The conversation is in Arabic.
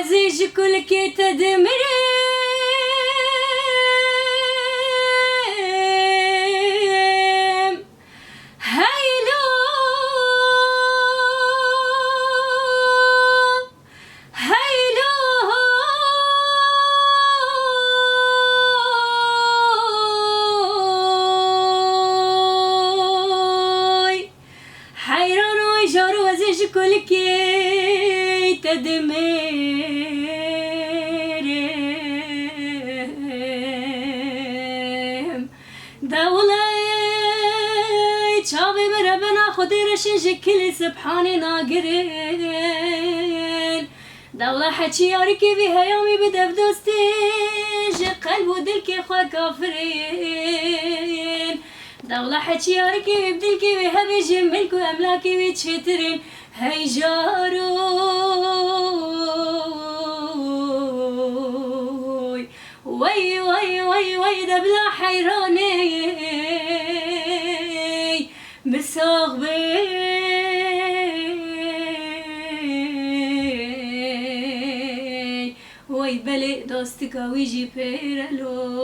وزيج كل كي تدمري هيلو هيلو حيران ويجار وزيج كل كي تدمري دولي شابي بربنا خدي رشن شكلي سبحاني ناقرين دولة حكي ياركي بها يومي بدف دوستي قلب ودلكي خوا كافرين دولة حكي ياركي بدلكي بها بيجي ملك واملاكي بيتشترين هاي جاروي وي وي وي وي دبلا حيراني مساغ بي وي بلي دوستك ويجي بيرلو